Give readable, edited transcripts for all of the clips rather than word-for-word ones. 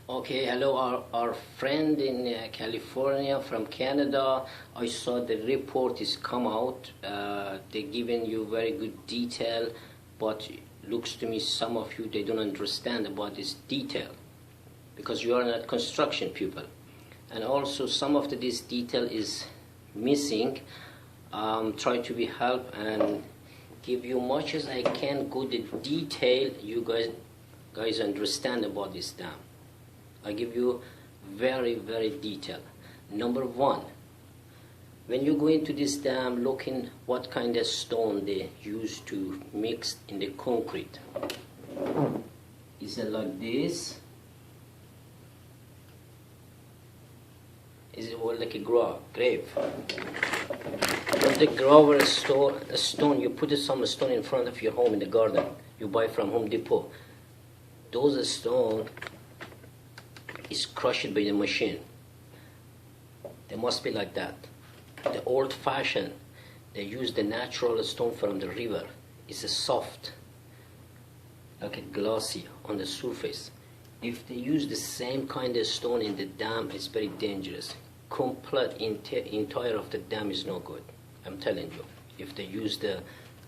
Okay, hello, our friend in California from Canada. I saw the report is come out. They giving you very good detail, but looks to me some of you they don't understand about this detail because you are not construction people, and also some of this detail is missing. Try to be help and give you much as I can good detail you guys understand about this dam. I give you very detailed. Number one, when you go into this dam, looking what kind of stone they use to mix in the concrete. Is it like this? Is it more like a grave? When the gravel stone, you put some stone in front of your home in the garden. You buy from Home Depot. Those stone is crushed by the machine. They must be like that. The old fashioned, they use the natural stone from the river. It's a soft, like a glossy on the surface. If they use the same kind of stone in the dam, it's very dangerous. Complete entire of the dam is no good. I'm telling you. If they use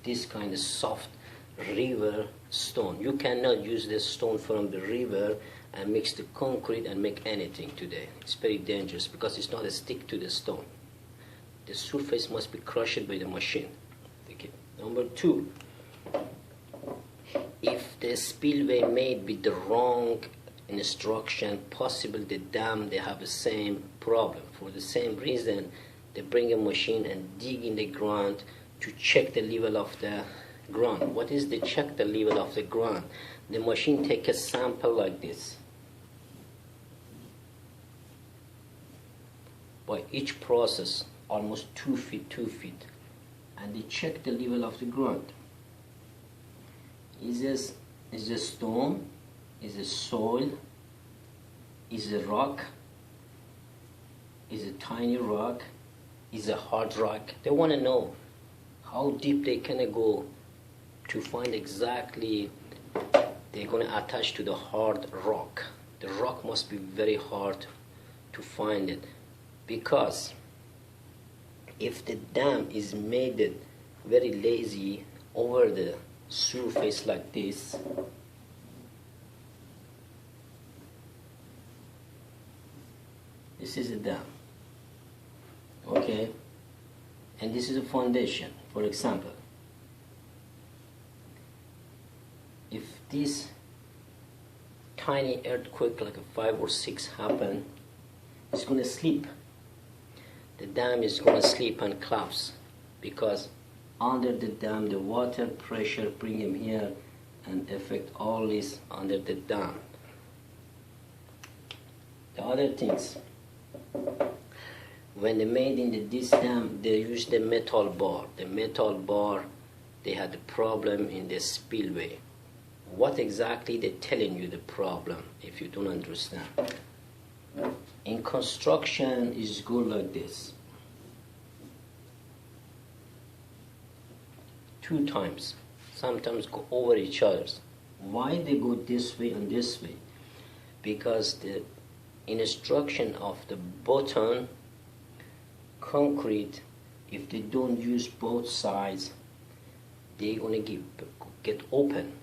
this kind of soft river stone, you cannot use the stone from the river and mix the concrete and make anything today. It's very dangerous because it's not a stick to the stone. The surface must be crushed by the machine. Okay. Number two, if the spillway made with the wrong instruction, possible the dam they have the same problem. For the same reason, they bring a machine and dig in the ground to check the level of the ground. What is the check the level of the ground? The machine take a sample like this. By each process, almost 2 feet, and they check the level of the ground. Is a stone? Is a soil? Is a rock? Is a tiny rock? Is a hard rock? They want to know how deep they can go to find exactly they're going to attach to the hard rock. The rock must be very hard to find it, because if the dam is made very lazy over the surface like this, this is a dam, okay, and this is a foundation. For example, if this tiny earthquake like a 5 or 6 happen, it's going to slip. The dam is going to slip and collapse because under the dam the water pressure bring him here and affect all this under the dam. The other things, when they made in this dam, they used the metal bar. The metal bar, they had a problem in the spillway. What exactly they're telling you the problem if you don't understand? In construction is good like this. 2 times. Sometimes go over each other's. Why they go this way and this way? Because the instruction of the bottom concrete, if they don't use both sides, they're going to get open,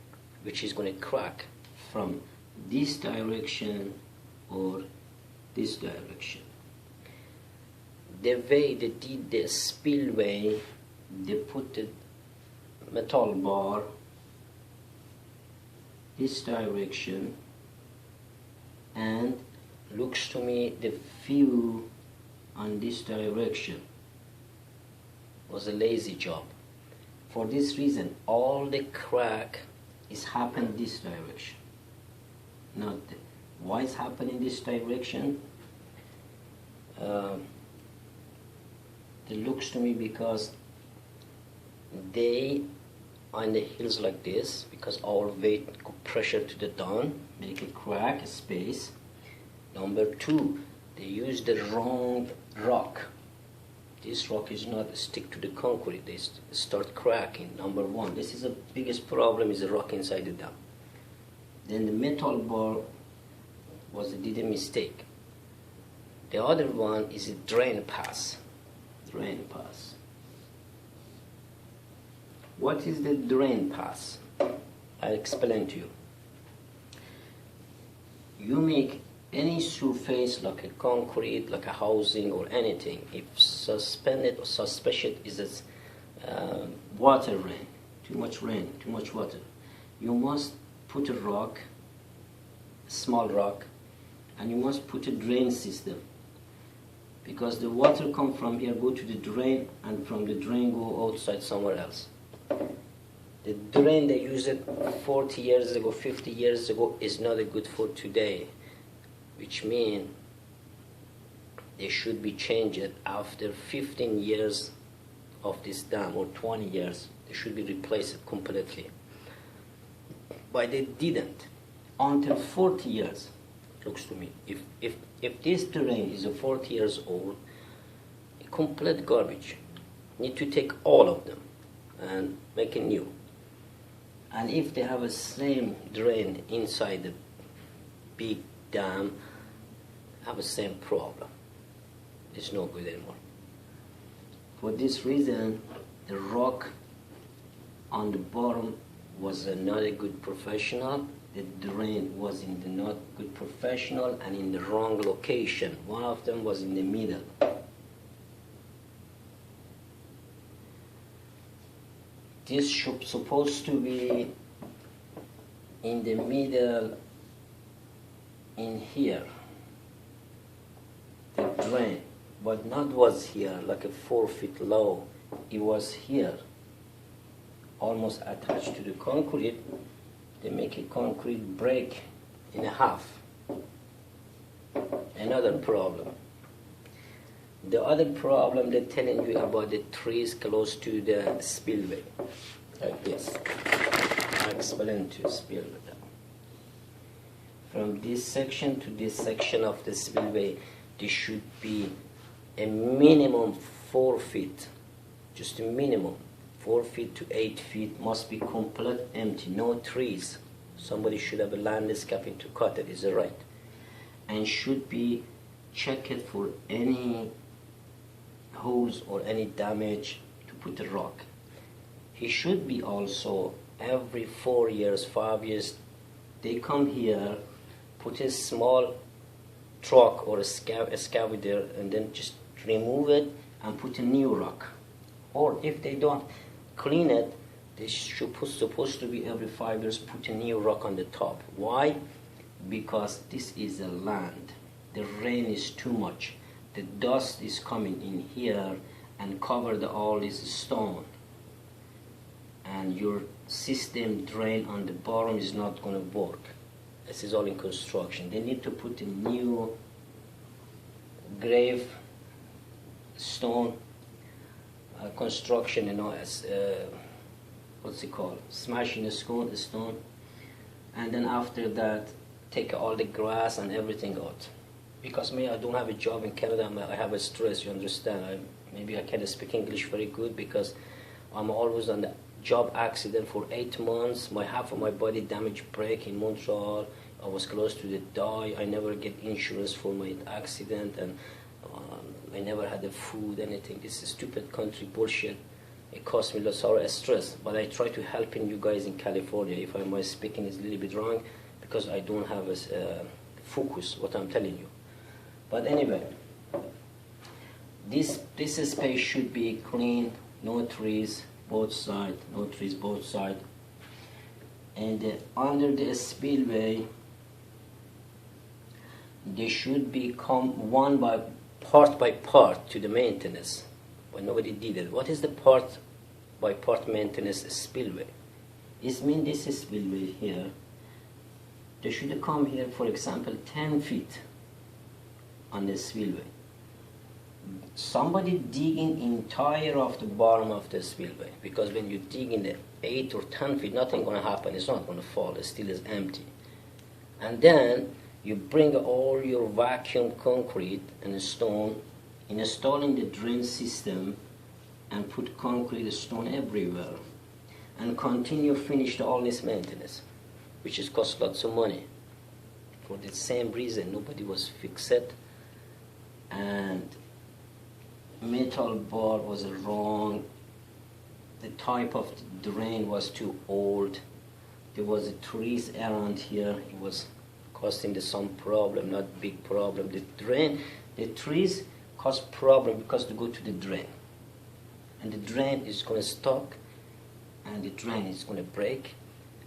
which is going to crack from this direction or this direction. The way they did the spillway, they put the metal bar this direction, and looks to me the view on this direction was a lazy job. For this reason, all the crack is happening this direction. Not why it's happening this direction? It looks to me because they on the hills like this, because our weight pressure to the down, make a crack, a space. Number 2, they use the wrong rock. This rock is not stick to the concrete. They start cracking. Number 1, this is the biggest problem, is the rock inside the dam. Then the metal bar did a mistake. The other one is a drain pass. Drain pass. What is the drain pass? I'll explain to you. You make any surface like a concrete, like a housing or anything, if suspended or suspicious is a water rain, too much water, you must put a rock, a small rock, and you must put a drain system, because the water come from here, go to the drain, and from the drain go outside somewhere else. The drain they used it 40 years ago, 50 years ago is not a good for today, which means they should be changed after 15 years of this dam, or 20 years. They should be replaced completely. But they didn't until 40 years. Looks to me, if this drain is 40 years old, complete garbage, need to take all of them and make it new. And if they have a same drain inside the big dam, have the same problem. It's no good anymore. For this reason, the rock on the bottom was not a good professional. The drain was in the not good professional and in the wrong location. One of them was in the middle. This should supposed to be in the middle, in here, the drain, but not was here like a 4 feet low. It was here, almost attached to the concrete. They make a concrete break in half. Another problem. The other problem they're telling you about the trees close to the spillway, like this. I'll explain to you spillway. From this section to this section of the spillway, there should be a minimum 4 feet, just a minimum 4 feet to 8 feet must be complete empty, no trees. Somebody should have a landscaping to cut it, is it right? And should be checked for any holes or any damage to put a rock. He should be also every 4 years, 5 years, they come here, put a small truck or a excavator and then just remove it and put a new rock. Or if they don't clean it, they should supposed to be every 5 years put a new rock on the top. Why? Because this is a land. The rain is too much. The dust is coming in here and cover all this stone. And your system drain on the bottom is not going to work. This is all in construction. They need to put a new grave stone construction, as what's it called? Smashing the stone, and then after that, take all the grass and everything out. Because me, I don't have a job in Canada. I have a stress. You understand? Maybe I can't speak English very good because I'm always on the job accident for 8 months. Half of my body damage break in Montreal. I was close to the die. I never get insurance for my accident, and I never had the food, anything. This is stupid country bullshit. It cost me lots of stress. But I try to help you guys in California. If my speaking is a little bit wrong, because I don't have a focus what I'm telling you. But anyway, this space should be clean, no trees both sides, no trees both sides. And under the spillway, they should become part by part to the maintenance, but nobody did it. What is the part by part maintenance spillway? It means this is spillway here. They should come here, for example, 10 feet on the spillway. Somebody digging entire of the bottom of the spillway, because when you dig in the 8 or 10 feet, nothing going to happen. It's not going to fall. It still is empty. And then you bring all your vacuum concrete and stone, installing the drain system, and put concrete stone everywhere, and continue finish all this maintenance, which is cost lots of money. for the same reason. Nobody was fixed it, and metal bar was wrong. The type of drain was too old. There was trees around here. It was causing some problem, not big problem. The trees cause problem because they go to the drain, and the drain is going to stuck, and the drain is going to break,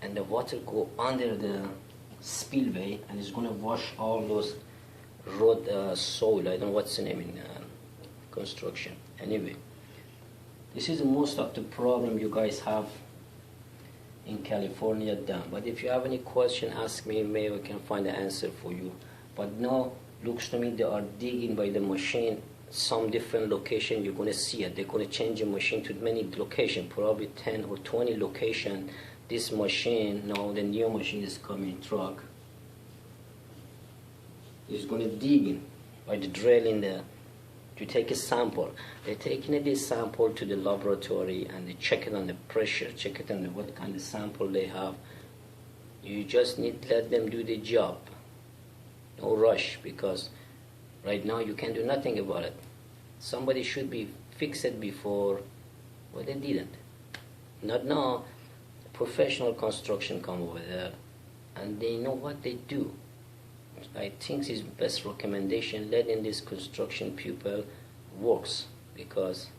and the water go under the spillway, and it's going to wash all those road soil. I don't know what's the name in construction. Anyway, this is most of the problem you guys have in California dam. But if you have any question, ask me. Maybe I can find the answer for you. But now, looks to me they are digging by the machine some different location. You're going to see it. They're going to change the machine to many location, probably 10 or 20 location. This machine, now the new machine is coming, truck, is going to dig in by the drill in there to take a sample. They're taking this sample to the laboratory, and they check it on the pressure, check it on the, what kind of sample they have. You just need to let them do the job. No rush, because right now you can do nothing about it. Somebody should be fixed it before, but they didn't. Not now. Professional construction come over there, and they know what they do. I think his best recommendation, letting this construction people works, because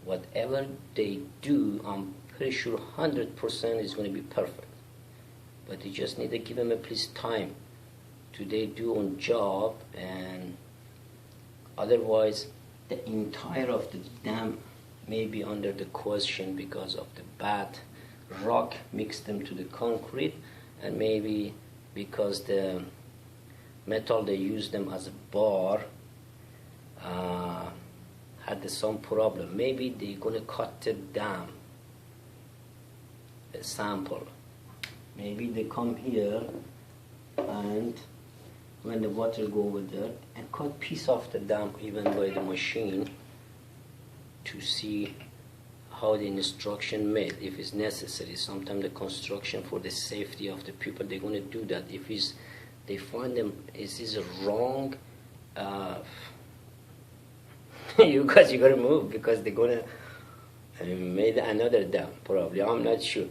whatever they do, I'm pretty sure 100% is going to be perfect. But you just need to give them a please time to they do on job, and otherwise the entire of the dam may be under the question because of the bad rock mixed them to the concrete, and maybe because the metal they use them as a bar had some problem. Maybe they're going to cut the dam, a sample. Maybe they come here, and when the water go over there, and cut piece of the dam even by the machine to see how the instruction made, if it's necessary. Sometimes the construction for the safety of the people, they're going to do that. If they find them is wrong, you guys, you got to move, because they're going to made another dam probably. I'm not sure.